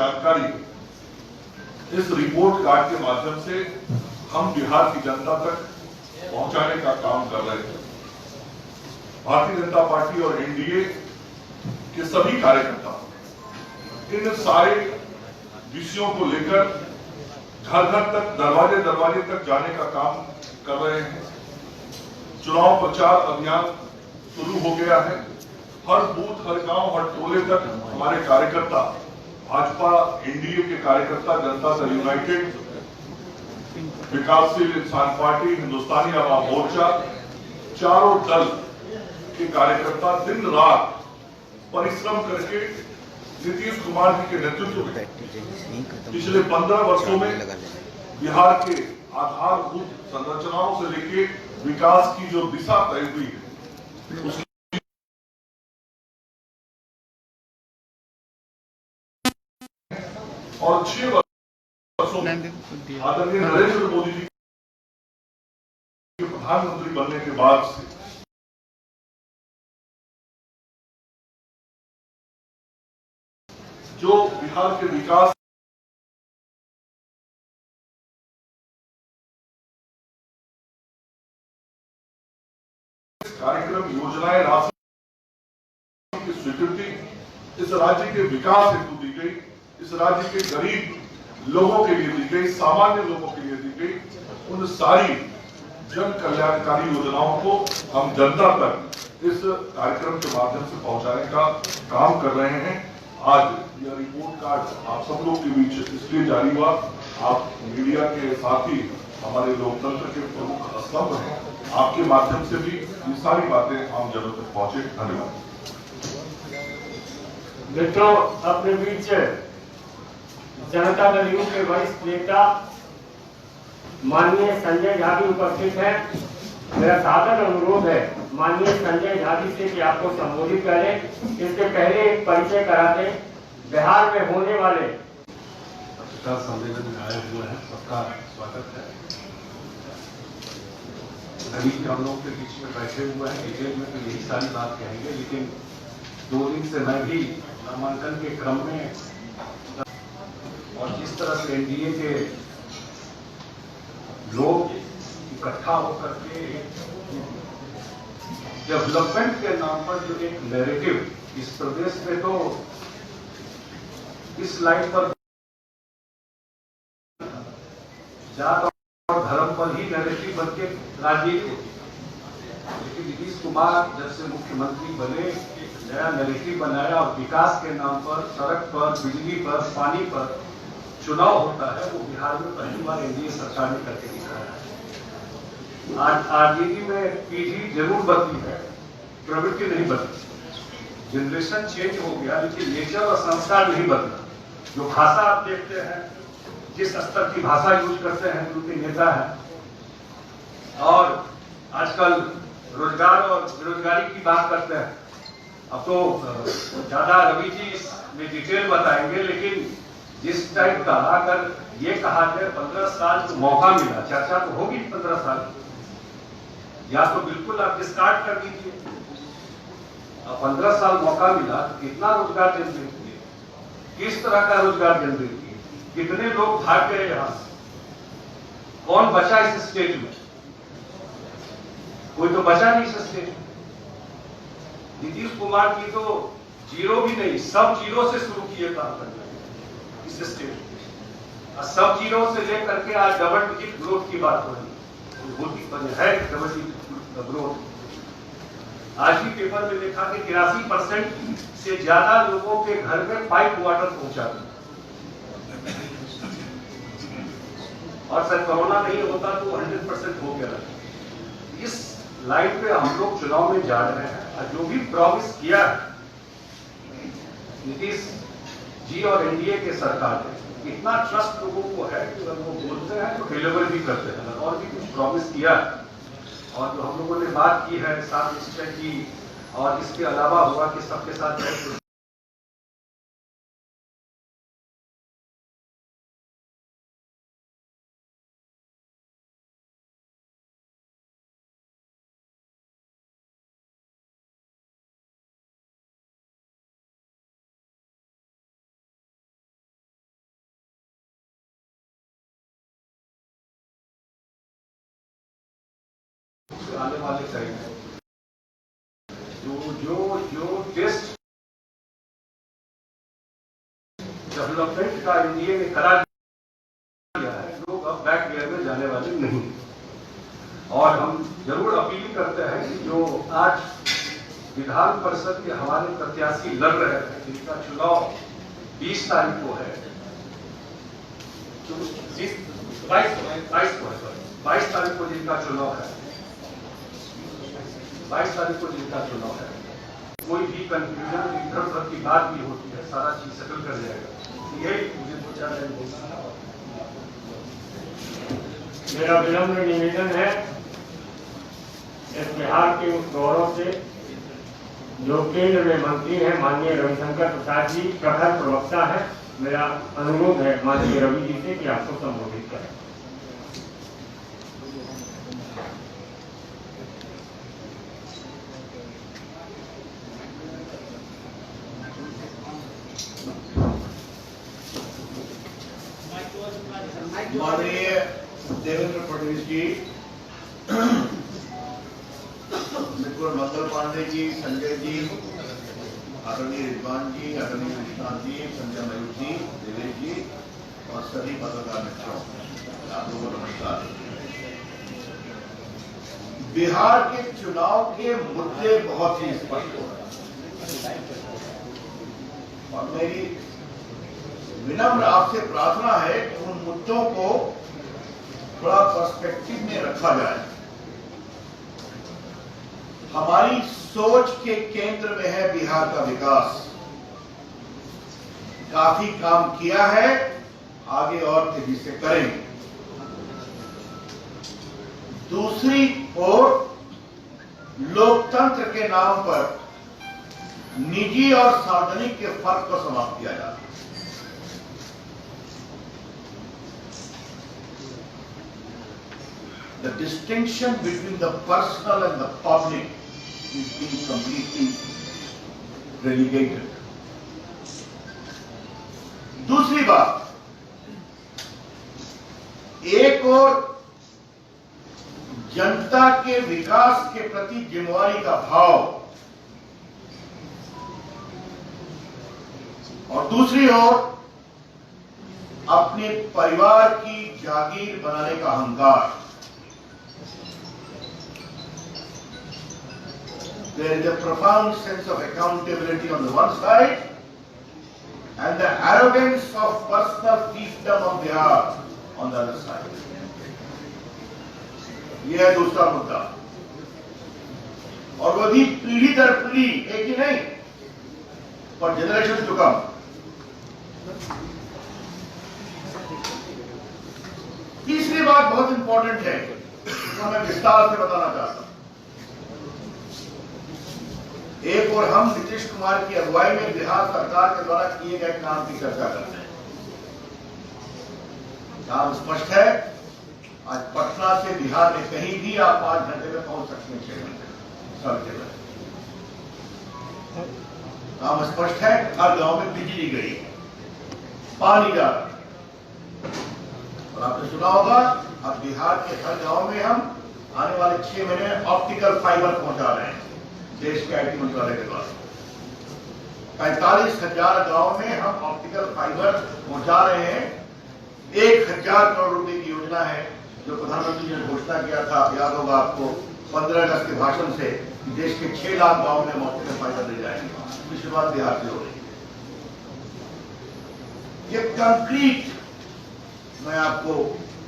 जानकारी इस report card के माध्यम से हम बिहार की जनता तक पहुंचाने का काम कर रहे हैं। भारतीय जनता पार्टी और एनडीए के सभी कार्यकर्ता इन सारे विषयों को लेकर घर घर तक, दरवाजे दरवाजे तक जाने का काम कर रहे हैं। चुनाव प्रचार अभियान शुरू हो गया है। हर बूथ, हर गांव, हर टोले तक हमारे कार्यकर्ता, भाजपा एनडीए के कार्यकर्ता, जनता दल यूनाइटेड, विकासशील इंसान पार्टी, हिंदुस्तानी आवाम मोर्चा, चारों दल के कार्यकर्ता दिन रात परिश्रम करके नीतीश कुमार जी के नेतृत्व में पिछले 15 वर्षों में बिहार के आधारभूत संरचनाओं से लेकर विकास की जो दिशा तय हुई है उसकी और 6 वर्षों में आदरणीय नरेंद्र मोदी जी के प्रधानमंत्री बनने के बाद से जो बिहार के विकास कार्यक्रम, योजनाएं, राशि की स्वीकृति इस राज्य के विकास हेतु दी गई, इस राज्य के गरीब लोगों के लिए दी गई, सामान्य लोगों के लिए दी गई, उन सारी जन कल्याणकारी योजनाओं को हम जनता तक इस कार्यक्रम के माध्यम से पहुंचाने का काम कर रहे हैं। आज यह रिपोर्ट कार्ड आप सब लोग के बीच इसलिए जारी हुआ, आप मीडिया के साथी हमारे लोकतंत्र के प्रमुख स्तंभ हैं, आपके माध्यम से भी ये सारी बातें आम जनों तक पहुंचे। धन्यवाद। मित्रों, अपने बीच जनता दल यू के वरिष्ठ नेता माननीय संजय झा भी उपस्थित हैं। मेरा सादर अनुरोध है माननीय संजय झा जी से कि आपको संबोधित करें। इसके पहले एक परिचय कराते बिहार में होने वाले पत्रकार सम्मेलन में आए हुए हैं, सबका स्वागत है। अभी हम लोग के बीच में बैठे हुए हैं, डिटेल में तो यही सारी बात कहेंगे, लेकिन 2 दिन से मैं भी नामांकन के क्रम में और जिस तरह से एनडीए के लोग इकट्ठा होकर के डेवलपमेंट के नाम पर जो एक नैरेटिव इस प्रदेश में, तो इस लाइन पर जात और धर्म पर ही नैरेटिव बन के राजनीति होती है। लेकिन नीतीश कुमार जब से मुख्यमंत्री बने एक नया नैरेटिव बनाया और विकास के नाम पर सड़क पर, बिजली पर, पानी पर चुनाव होता है, वो बिहार में पहली बार एनडीए सरकार ने करके दिखाया है। आज राजनीति में पीढ़ी जरूर बदली है, प्रवृत्ति नहीं बदली। जनरेशन चेंज हो गया, लेकिन नेचर और संस्कार नहीं बदला। जो भाषा आप देखते हैं, जिस स्तर की भाषा यूज करते हैं उनके नेता हैं, और आजकल रोजगार और बेरोजगारी की बात करते हैं। अब तो ज्यादा रवि जी इसमें डिटेल बताएंगे, लेकिन जिस टाइप का अगर ये कहा जाए 15 साल को मौका मिला, चर्चा तो होगी 15 साल, या तो बिल्कुल आप डिस्कार्ड कर दीजिए। अब 15 साल मौका मिला तो कितना रोजगार जनरेट किए, किस तरह का रोजगार जनरेट किए, कितने लोग भाग गए यहां से, कौन बचा इस स्टेज में? कोई तो बचा नहीं इस स्टेज में। नीतीश कुमार की तो जीरो भी नहीं, सब जीरो से शुरू किए काम करना इस स्टेज में, और सब जीरो से लेकर के आज डबल डिजिट ग्रोथ की बात हो रही है डबल डिजिट ग्रोथ। आज ही पेपर में देखा कि 83% से ज्यादा लोगों के घर में पाइप वाटर पहुंचा, और सर कोरोना नहीं होता तो 100% हो गया। इस लाइन पे हम लोग चुनाव में जा रहे हैं, और जो भी प्रॉमिस किया है नीतीश जी और एनडीए के सरकार ने, इतना ट्रस्ट लोगों को है कि अगर वो बोलते हैं तो डिलीवर भी करते हैं। और भी कुछ प्रॉमिस किया है, और जो हम लोगों ने बात की है साथ निश्चय की, और इसके अलावा हुआ कि सबके साथ से आने वाले करेंगे। जो टेस्ट डेवलपमेंट का एनडीए ने करा दिया है, लोग अब बैक गियर में जाने वाले नहीं। और हम जरूर अपील करते हैं कि जो आज विधान परिषद के हमारे प्रत्याशी लड़ रहे हैं, जिनका चुनाव 20 तारीख को है, 22 तारीख को जिनका चुनाव है, 22 तारीख को जिनका चुनाव है, कोई भी कंफ्यूजन इधर उधर की बात भी होती है, सारा चीज सेटल कर जाएगा। यही मुझे 2-4 दिन बोलना है। मेरा विनम्र निवेदन है इस बिहार के उस गौरव से जो केंद्र में मंत्री हैं माननीय रविशंकर प्रसाद जी, प्रखर प्रवक्ता है, मेरा अनुरोध है माननीय रवि जी से कि आपको संबोधित करें। माननीय देवेंद्र फडणवीस जी, मित्र मंगल पांडे जी, संजय जी, आदरणीय रिजवान जी, आदरणीय विश्वनाथ जी, संजय मयूर जी, देवेश जी और सभी पत्रकार मित्रों, आप लोगों को नमस्कार। बिहार के चुनाव के मुद्दे बहुत ही स्पष्ट हो रहे हैं और मेरी विनम्र आपसे प्रार्थना है कि उन मुद्दों को थोड़ा पर्सपेक्टिव में रखा जाए। हमारी सोच के केंद्र में है बिहार का विकास। काफी काम किया है, आगे और तेजी से करेंगे। दूसरी ओर लोकतंत्र के नाम पर निजी और सार्वजनिक के फर्क को समाप्त किया जा रहा है। The distinction between the personal and the public is being completely relegated. दूसरी बात, एक और जनता के विकास के प्रति जिम्मेवारी का भाव और दूसरी ओर अपने परिवार की जागीर बनाने का अहंकार। There is a profound sense of accountability on the one side and the arrogance of personal fiefdom of Bihar on the other side. यह है दूसरा मुद्दा और वो भी पीढ़ी दर पीढ़ी, एक ही नहीं पर जनरेशन टू कम। तीसरी बात बहुत इंपॉर्टेंट है जो मैं विस्तार से बताना चाहता हूं। एक और हम नीतीश कुमार की अगुवाई में बिहार सरकार के द्वारा किए गए काम की चर्चा करते हैं। काम स्पष्ट है, आज पटना से बिहार में कहीं भी आप 5 घंटे में पहुंच सकते हैं, 6 घंटे सब जगह। काम स्पष्ट है, हर गांव में बिजली गई, पानी जा रहा है और आपने सुना होगा अब बिहार के हर गांव में हम आने वाले 6 महीने में ऑप्टिकल फाइबर पहुंचा रहे हैं देश के आईटी मंत्रालय के द्वारा। 45,000 गांव में हम ऑप्टिकल फाइबर पहुंचा रहे हैं। 1,000 करोड़ रुपए की योजना है जो प्रधानमंत्री जी ने घोषणा किया था, याद होगा आपको, 15 अगस्त के भाषण से देश के 6 लाख गांव में हम ऑप्टिकल फाइबर ले जाएंगे। इसकी शुरुआत बिहार से हो रही है। ये कंक्रीट, मैं आपको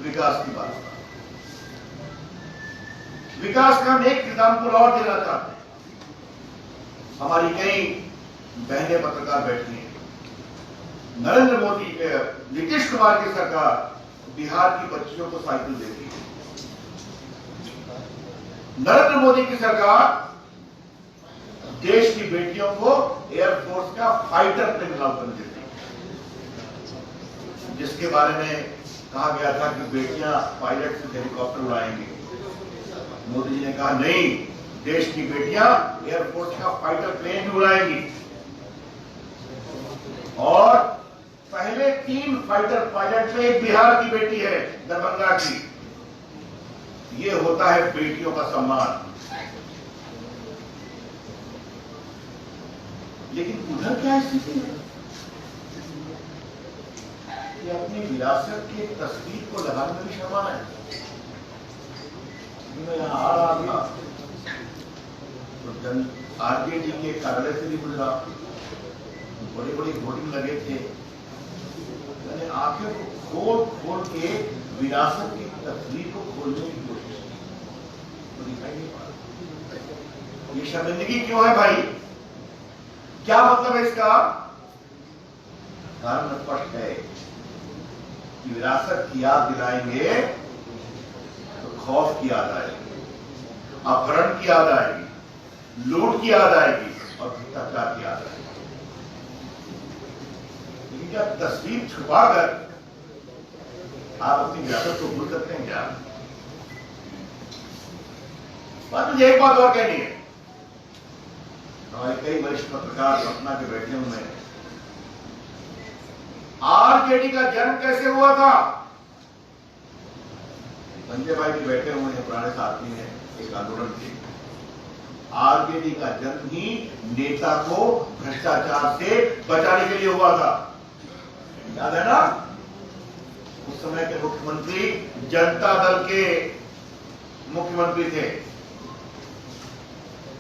विकास की बात बता, विकास का हम एक एग्जाम्पल और देना चाहते हैं। हमारी कई बहनें पत्रकार बैठी हैं। नरेंद्र मोदी नीतीश कुमार की सरकार बिहार की बच्चियों को साइकिल देती है। नरेंद्र मोदी की सरकार देश की बेटियों को एयरफोर्स का फाइटर प्लेन अलाउ कर देती है, जिसके बारे में कहा गया था कि बेटियां पायलट से हेलीकॉप्टर उड़ाएंगी। मोदी जी ने कहा नहीं, देश की बेटियां एयरफोर्स का फाइटर प्लेन भी उड़ाएंगी और पहले 3 फाइटर पायलट में एक बिहार की बेटी है, दरभंगा की। ये होता है बेटियों का सम्मान। लेकिन उधर क्या स्थिति है कि अपनी विरासत की एक तस्वीर को लगाने में भी शर्मा है। मैं यहां आ रहा था तो आरजेडी के कार्यालय से भी गुजरा, बड़ी बड़ी होर्डिंग लगे थे। मैंने आंखें को खोल खोल के विरासत की तस्वीर को खोलने की कोशिश की, तो दिखाई नहीं पा रहा। ये शर्मिंदगी क्यों है भाई? क्या मतलब है इसका? कारण स्पष्ट है कि विरासत की याद दिलाएंगे तो खौफ की याद आएगी, अपहरण की याद आएगी, लूट की याद आएगी और भ्रष्टाचार की याद आएगी। लेकिन क्या तस्वीर छुपाकर आप अपनी विरासत को भूल सकते हैं क्या? मुझे एक बात और कहनी है। हमारे कई वरिष्ठ पत्रकार पटना के बैठे हुए हैं। आरजेडी का जन्म कैसे हुआ था? संजय भाई भी बैठे हुए हैं, पुराने साथी हैं एक आंदोलन के। आरजेडी का जन्म ही नेता को भ्रष्टाचार से बचाने के लिए हुआ था, याद है ना? उस समय के मुख्यमंत्री जनता दल के मुख्यमंत्री थे।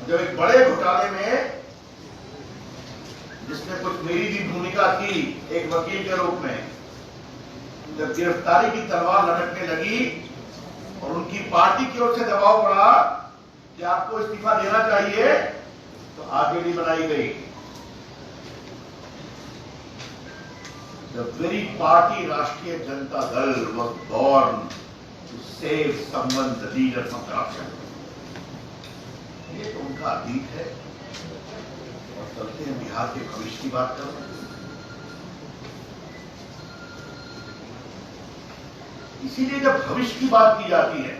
जब एक बड़े घोटाले में, जिसमें कुछ मेरी भी भूमिका थी एक वकील के रूप में, जब गिरफ्तारी की तलवार लटकने लगी और उनकी पार्टी की ओर से दबाव पड़ा कि आपको इस्तीफा देना चाहिए, तो आरजेडी बनाई गई। The very party राष्ट्रीय Janata Dal was born to save someone, the leader from corruption. ये तो उनका अतीत है। और चलते हैं बिहार के भविष्य की बात करें। इसीलिए जब भविष्य की बात की जाती है,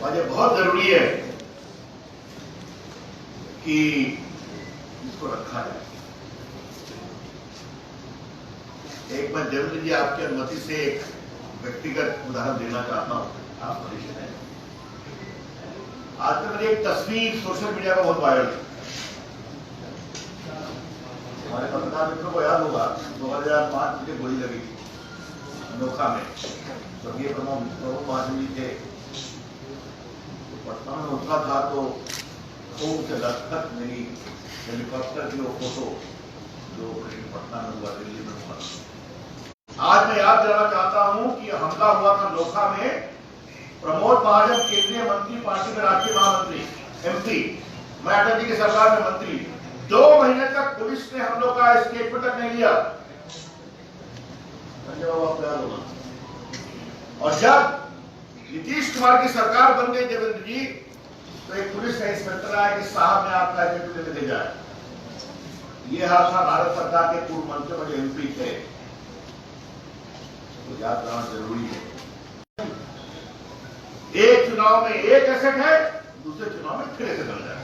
वह बहुत जरूरी है कि इसको रखा जाए। एक बार देवेंद्र जी आपकी अनुमति से एक व्यक्तिगत उदाहरण देना चाहता हूं। आप वरिष्ठ हैं। आजकल मेरी एक तस्वीर सोशल मीडिया पर बहुत वायरल है। हमारे पत्रकार मित्रों को याद होगा 2005 में गोली लगी थी नोखा में। स्वर्गीय प्रमोद महाजन जी थे, पटना में उतरा था तो खूब से दस्तक मेरी हेलीकॉप्टर की वो फोटो जो पटना में हुआ, दिल्ली में हुआ। आज मैं याद दिलाना चाहता हूं कि हमला हुआ था नोखा में। प्रमोद महाजन केंद्रीय मंत्री, पार्टी में राष्ट्रीय महामंत्री, एमपी, मैं अटल जी की सरकार में मंत्री। 2 महीने तक पुलिस ने हम लोग का स्टेटमेंट तक नहीं लिया। और जब नीतीश कुमार की सरकार बन गई देवेंद्र जी, तो एक पुलिस का इंस्पेक्टर आया कि साहब ने आपका स्टेटमेंट ले जाए। ये हाथ था भारत सरकार के पूर्व मंत्री और एमपी थे, तो याद रखना जरूरी है। एक चुनाव में एक एसेट है, दूसरे चुनाव में फिर एसेट बन जाए।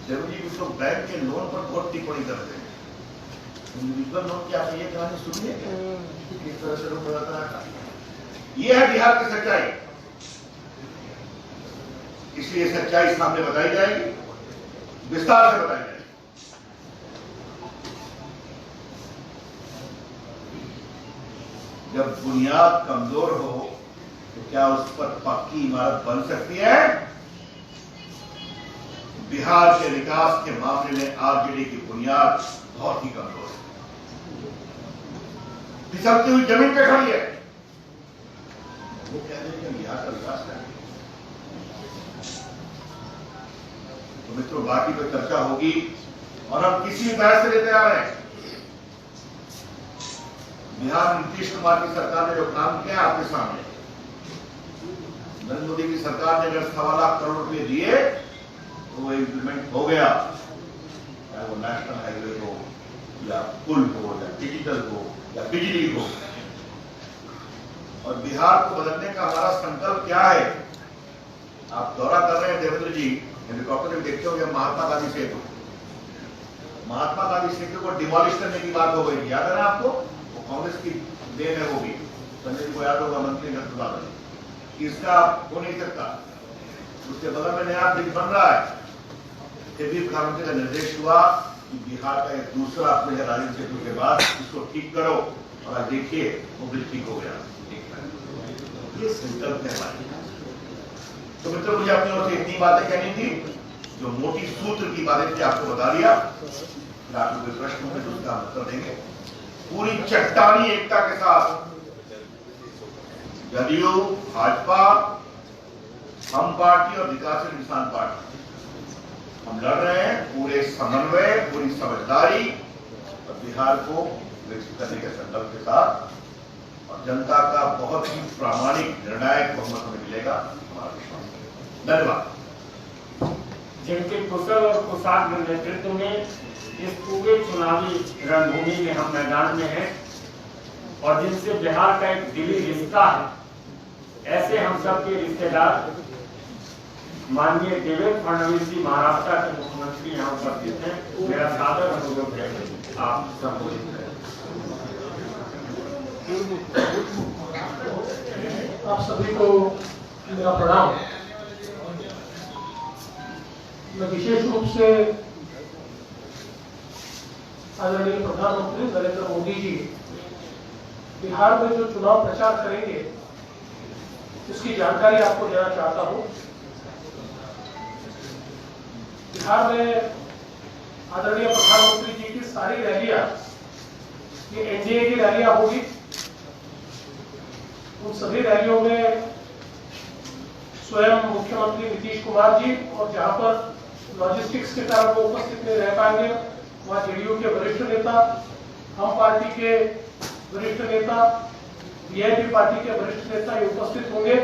देवेंद्र जी तो बैंक के लोन पर बहुत टिप्पणी करते हैं। इंडिविजुअल लोन की आपने ये कहानी सुनी है क्या? किस तरह से लोग बताता है? ये है बिहार की सच्चाई। इसलिए सच्चाई सामने बताई जाएगी, विस्तार से बताई जाएगी। जब बुनियाद कमजोर हो तो क्या उस पर पक्की इमारत बन सकती है? बिहार के विकास के मामले में आरजेडी की बुनियाद बहुत ही कमजोर है, फिसलती हुई जमीन पे खड़ी है। वो कह रहे हैं बिहार का विकास करेंगे। तो मित्रों, बाकी पे चर्चा होगी और हम किसी बहस से लेते आ रहे हैं। बिहार में नीतीश कुमार की सरकार ने जो काम किया आपके सामने, नरेंद्र मोदी की सरकार ने अगर 1.25 लाख करोड़ रुपए दिए तो वो इम्प्लीमेंट हो गया, चाहे वो नेशनल हाईवे हो या पुल हो या डिजिटल हो या बिजली हो। और बिहार को बदलने का हमारा संकल्प क्या है? आप दौरा कर रहे हैं देवेंद्र जी, हेलीकॉप्टर में देखते होंगे महात्मा गांधी सेतु। महात्मा गांधी सेतु को डिमोलिश करने की बात हो गई, याद है ना आपको? वो कांग्रेस की देन है वो भी, संजय जी को याद होगा मंत्री प्रधान, इसका हो नहीं सकता। उसके बगल में नया ब्रिज बन रहा है। फिर भी प्रधानमंत्री का निर्देश हुआ कि बिहार का एक दूसरा अपने राजनीतिक क्षेत्र के बाद इसको ठीक करो, और आज देखिए वो ब्रिज ठीक हो गया। ये संकल्प है हमारी। तो मित्रों, मुझे अपनी ओर से इतनी बातें कहनी थी, जो मोटी सूत्र की बातें थी आपको बता दिया। आपको कोई प्रश्न होंगे तो उसका उत्तर देंगे। पूरी चट्टानी एकता के साथ जदयू, भाजपा, हम पार्टी और विकासशील इंसान पार्टी हम लड़ रहे हैं पूरे समन्वय, पूरी समझदारी और बिहार को विकसित करने के संकल्प के साथ, और जनता का बहुत ही प्रामाणिक निर्णायक बहुमत हमें मिलेगा, हमारा विश्वास है। धन्यवाद। जिनके कुशल और कुशाग्र नेतृत्व में इस पूरे चुनावी रणभूमि में हम मैदान में हैं, और जिनसे बिहार का एक दिली रिश्ता है, ऐसे हम सब के रिश्तेदार माननीय देवेंद्र फडणवीस जी महाराष्ट्र के मुख्यमंत्री यहाँ उपस्थित हैं। मेरा सादर अनुरोध है आप संबोधित करें। आप सभी को मेरा प्रणाम। मैं विशेष रूप से आदरणीय प्रधानमंत्री नरेंद्र मोदी जी बिहार में जो चुनाव प्रचार करेंगे उसकी जानकारी आपको देना चाहता हूं। बिहार में आदरणीय प्रधानमंत्री जी की सारी रैलियां, ये एनडीए की रैलियां होगी। उन सभी रैलियों में स्वयं मुख्यमंत्री नीतीश कुमार जी, और जहां पर लॉजिस्टिक्स के कारण वो उपस्थित नहीं रह पाएंगे, वहां जेडीयू के वरिष्ठ नेता, हम पार्टी के वरिष्ठ नेता, वीआईपी पार्टी के वरिष्ठ नेता ये उपस्थित होंगे।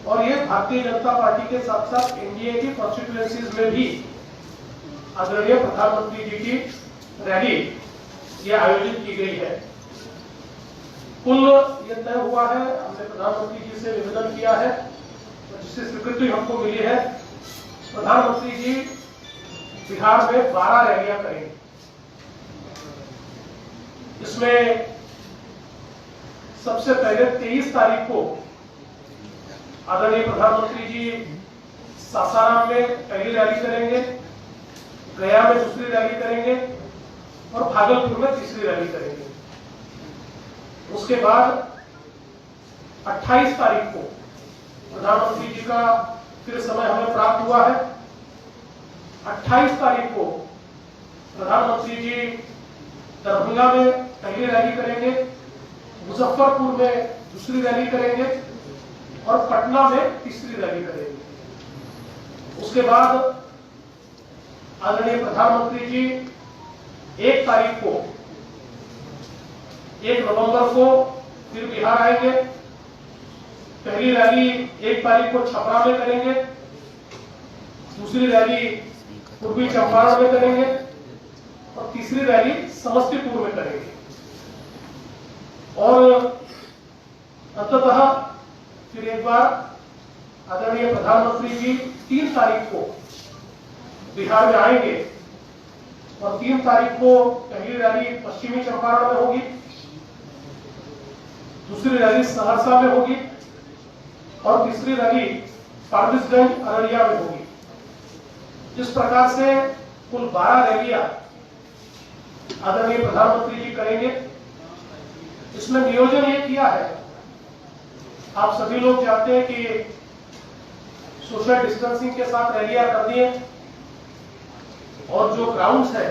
और ये भारतीय जनता पार्टी के साथ साथ एनडीए की कॉन्स्टिट्यूएंसीज में भी आदरणीय प्रधानमंत्री जी की रैली ये आयोजित की गई है। कुल ये तय हुआ है, हमने प्रधानमंत्री जी से निवेदन किया है, जिससे स्वीकृति हमको मिली है। प्रधानमंत्री जी बिहार में 12 रैलियां करेंगे। इसमें सबसे पहले 23 तारीख को आदरणीय प्रधानमंत्री जी सासाराम में पहली रैली करेंगे, गया में दूसरी रैली करेंगे और भागलपुर में तीसरी रैली करेंगे। उसके बाद 28 तारीख को प्रधानमंत्री जी का फिर समय हमें प्राप्त हुआ है। 28 तारीख को प्रधानमंत्री जी दरभंगा में पहली रैली करेंगे, मुजफ्फरपुर में दूसरी रैली करेंगे और पटना में तीसरी रैली करेंगे। उसके बाद आदरणीय प्रधानमंत्री जी 1 तारीख को 1 नवंबर को फिर बिहार आएंगे। पहली रैली 1 तारीख को छपरा में करेंगे, दूसरी रैली पूर्वी चंपारण में करेंगे और तीसरी रैली समस्तीपुर में करेंगे। और अंततः फिर एक बार आदरणीय प्रधानमंत्री जी 3 तारीख को बिहार में आएंगे और 3 तारीख को पहली रैली पश्चिमी चंपारण में होगी, दूसरी रैली सहरसा में होगी और तीसरी रैली फारबिसगंज अररिया में होगी। इस प्रकार से कुल 12 रैलियां आदरणीय प्रधानमंत्री जी करेंगे। इसमें नियोजन ये किया है, आप सभी लोग जानते हैं कि सोशल डिस्टेंसिंग के साथ रैलियां करनी है और जो ग्राउंड्स है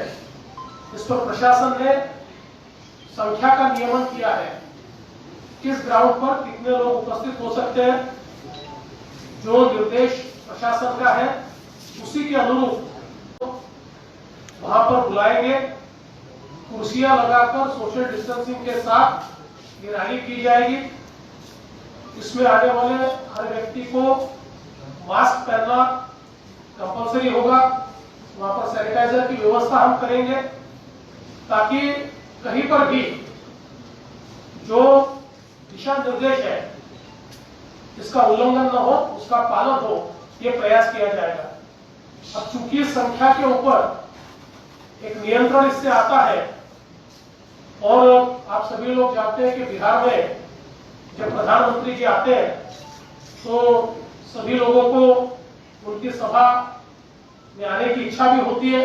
इस पर प्रशासन ने संख्या का नियमन किया है, किस ग्राउंड पर कितने लोग उपस्थित हो सकते हैं। जो निर्देश प्रशासन का है उसी के अनुरूप वहां पर बुलाएंगे, कुर्सियां लगाकर सोशल डिस्टेंसिंग के साथ ये रैली की जाएगी। इसमें आने वाले हर व्यक्ति को मास्क पहनना कंपलसरी होगा। वहां पर सैनिटाइजर की व्यवस्था हम करेंगे ताकि कहीं पर भी जो दिशा निर्देश है इसका उल्लंघन न हो, उसका पालन हो, ये प्रयास किया जाएगा। अब चूंकि संख्या के ऊपर एक नियंत्रण इससे आता है, और आप सभी लोग जानते हैं कि बिहार में जब प्रधानमंत्री जी आते हैं तो सभी लोगों को उनकी सभा में आने की इच्छा भी होती है,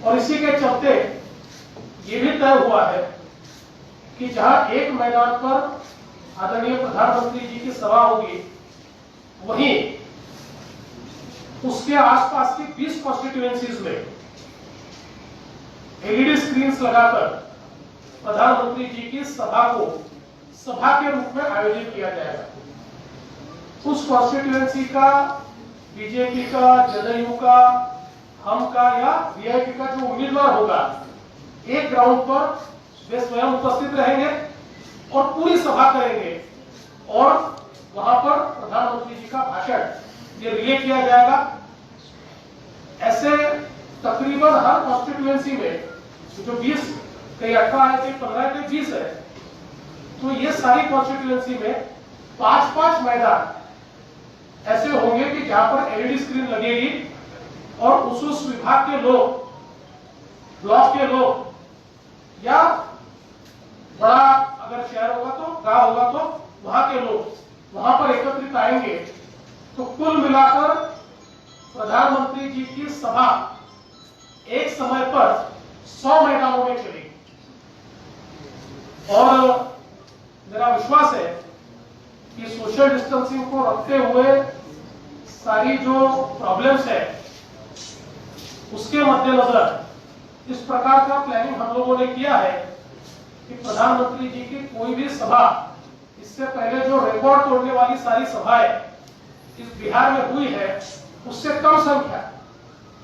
और इसी के चलते ये भी तय हुआ है कि जहां एक मैदान पर आदरणीय प्रधानमंत्री जी की सभा होगी, वहीं उसके आसपास की 20 कॉन्स्टिट्यूएंसीज में एलईडी स्क्रीन्स लगाकर प्रधानमंत्री जी की सभा को सभा के रूप में आयोजित किया जाएगा। उस कॉन्स्टिट्यूएंसी का, बीजेपी का, जदयू का, हम का या वीआईपी का जो उम्मीदवार होगा, एक ग्राउंड पर वे स्वयं उपस्थित रहेंगे और पूरी सभा करेंगे, और वहां पर प्रधानमंत्री जी का भाषण ये रिले किया जाएगा। ऐसे तकरीबन हर कॉन्स्टिट्यूएंसी में जो 20, कई 18 है, कई 15 कई 20 है, तो ये सारी कॉन्स्टिट्यूएंसी में 5-5 मैदान ऐसे होंगे कि जहां पर एलईडी स्क्रीन लगेगी और उस विभाग के लोग, ब्लॉक के लोग या बड़ा अगर शहर होगा तो गांव होगा तो वहां के लोग वहां पर एकत्रित आएंगे। तो कुल मिलाकर प्रधानमंत्री जी की सभा एक समय पर 100 मैदानों में चलेगी, और मेरा विश्वास है कि सोशल डिस्टेंसिंग को रखते हुए सारी जो प्रॉब्लम्स है उसके मद्देनजर इस प्रकार का प्लानिंग हम लोगों ने किया है कि प्रधानमंत्री जी की कोई भी सभा, इससे पहले जो रिकॉर्ड तोड़ने वाली सारी सभाएं इस बिहार में हुई है, उससे कम संख्या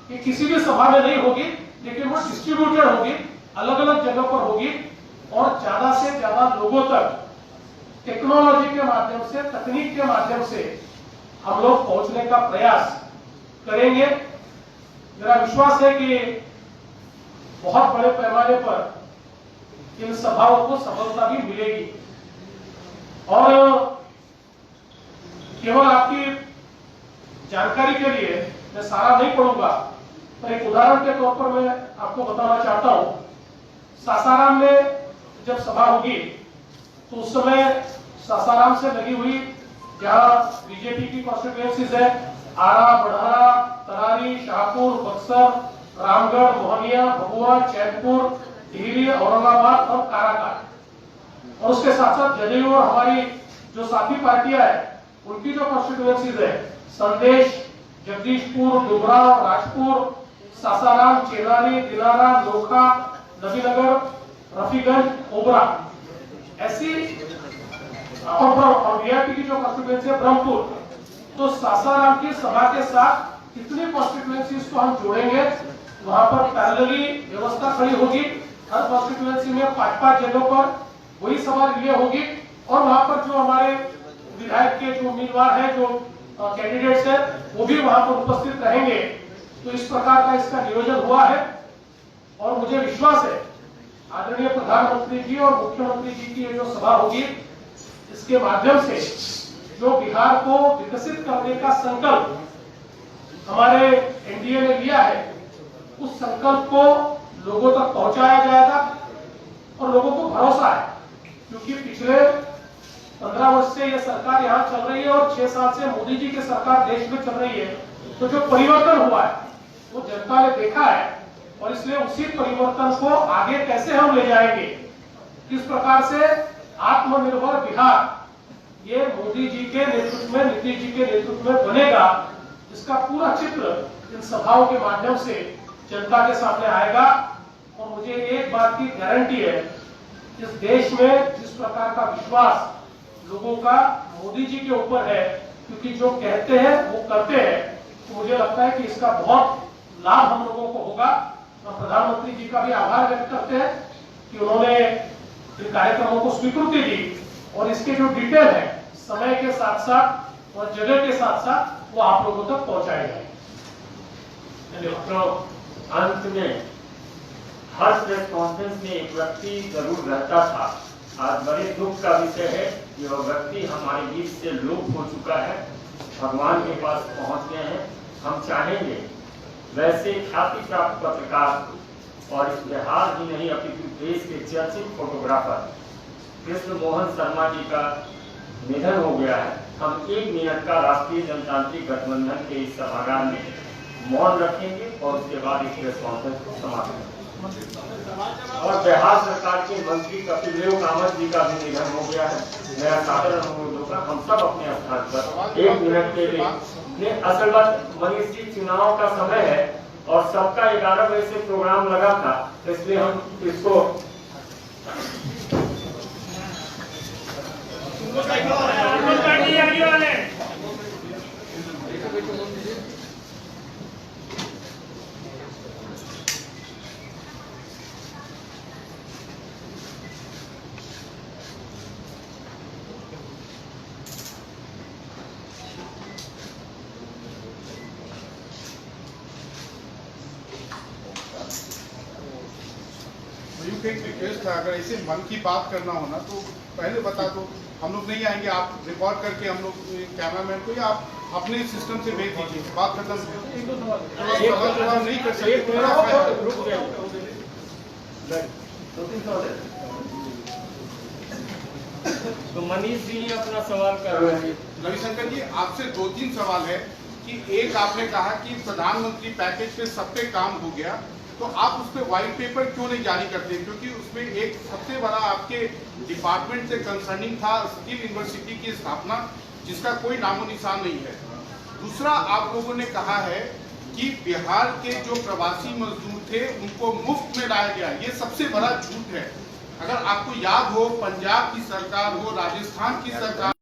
कि किसी भी सभा में नहीं होगी, लेकिन वो डिस्ट्रीब्यूटेड होगी, अलग अलग जगह पर होगी, और ज्यादा से ज्यादा लोगों तक टेक्नोलॉजी के माध्यम से, तकनीक के माध्यम से हम लोग पहुंचने का प्रयास करेंगे। मेरा विश्वास है कि बहुत बड़े पैमाने पर इन सभाओं को सफलता भी मिलेगी। और केवल आपकी जानकारी के लिए मैं सारा नहीं पढ़ूंगा, पर एक उदाहरण के तौर पर मैं आपको बताना चाहता हूं। सासाराम में जब सभा होगी तो उस समय सासाराम से लगी हुई जहां बीजेपी की कॉन्स्टिट्यूएंसीज है, आरा, बढ़ारा, तरारी, शाहपुर, बक्सर, रामगढ़, मोहनिया, भभुआ, चैनपुर, टिहरी, औरंगाबाद और काराकाट, और उसके साथ साथ जदयू और हमारी जो साथी पार्टियां है उनकी जो कॉन्स्टिट्यूएंसीज है, संदेश, जगदीशपुर, डुमराव, राजपुर, सासाराम, चेनारी, दिनारा, नोखा, नबीनगर, रफीगंज, ओबरा, ऐसी और वीआईपी की जो कॉन्स्टिट्यूएंसी है ब्रह्मपुर, तो सासाराम की सभा के साथ कितनी कॉन्स्टिट्यूएंसीज को हम जोड़ेंगे, वहां पर पैरेलली व्यवस्था खड़ी होगी। हर कॉन्स्टिट्यूएंसी में 5-5 जगहों पर वही सभा रिले होगी, और वहां पर जो हमारे विधायक के जो उम्मीदवार है, जो कैंडिडेट्स है, वो भी वहां पर उपस्थित रहेंगे। तो इस प्रकार का इसका नियोजन हुआ है, और मुझे विश्वास है आदरणीय प्रधानमंत्री जी और मुख्यमंत्री जी की ये जो सभा होगी, इसके माध्यम से जो बिहार को विकसित करने का संकल्प हमारे एनडीए ने लिया है, उस संकल्प को लोगों तक पहुंचाया जाएगा। और लोगों को भरोसा है, क्योंकि पिछले 15 वर्ष से ये सरकार यहाँ चल रही है और 6 साल से मोदी जी की सरकार देश में चल रही है, तो जो परिवर्तन हुआ है वो जनता ने देखा है, और इसलिए उसी परिवर्तन को आगे कैसे हम ले जाएंगे, किस प्रकार से आत्मनिर्भर बिहार ये मोदी जी के नेतृत्व में, नीतीश जी के नेतृत्व में बनेगा, इसका पूरा चित्र इन सभाओं के माध्यम से जनता के सामने आएगा। और मुझे एक बात की गारंटी है, इस देश में जिस प्रकार का विश्वास लोगों का मोदी जी के ऊपर है, क्योंकि जो कहते हैं वो करते हैं, तो मुझे लगता है कि इसका बहुत लाभ हम लोगों को होगा। हम प्रधानमंत्री जी का भी आभार व्यक्त करते हैं कि उन्होंने इन कार्यक्रमों को स्वीकृति दी, और इसके जो डिटेल है समय के साथ साथ और जगह के साथ साथ वो आप लोगों तक पहुंचाए जाए। अंत में हर प्रेस कॉन्फ्रेंस में एक व्यक्ति जरूर रहता था। आज बड़े दुख का विषय है कि वह व्यक्ति हमारे बीच से लोप हो चुका है, भगवान के पास पहुंच गए हैं। हम चाहेंगे वैसे ख्याति प्राप्त पत्रकार और इस बिहार ही नहीं अपितु देश के चर्चित फोटोग्राफर कृष्ण मोहन शर्मा जी का निधन हो गया है। हम 1 मिनट का राष्ट्रीय जनतांत्रिक गठबंधन के इस सभागार में मौन रखेंगे और उसके बाद इस प्रेस कॉन्फ्रेंस को समाप्त करेंगे। और बिहार सरकार के मंत्री कपिल देव कामत जी का भी निधन हो गया है। मेरा सादर अनुरोध होगा हम सब अपने स्थान पर 1 मिनट के लिए। असल बात मनीष जी, चुनाव का समय है और सबका 11 बजे से प्रोग्राम लगा था, इसलिए हम इसको एक रिक्वेस्ट है, अगर ऐसे मन की बात करना हो ना तो पहले बता दो, हम लोग नहीं आएंगे, आप रिकॉर्ड करके हम लोग कैमरामैन को या आप अपने सिस्टम से भेज दीजिए, बात खत्म। नहीं कर सकते। तो मनीष जी अपना सवाल कर रहे हैं। रविशंकर जी, आपसे 2-3 सवाल है कि एक आपने कहा कि प्रधानमंत्री पैकेज पे सब पे काम हो गया, तो आप उस पर व्हाइट पेपर क्यों नहीं जारी करते? क्योंकि उसमें एक सबसे बड़ा आपके डिपार्टमेंट से कंसर्निंग था स्किल यूनिवर्सिटी की स्थापना, जिसका कोई नामो निशान नहीं है। दूसरा, आप लोगों ने कहा है कि बिहार के जो प्रवासी मजदूर थे उनको मुफ्त में लाया गया, ये सबसे बड़ा झूठ है। अगर आपको याद हो, पंजाब की सरकार हो, राजस्थान की सरकार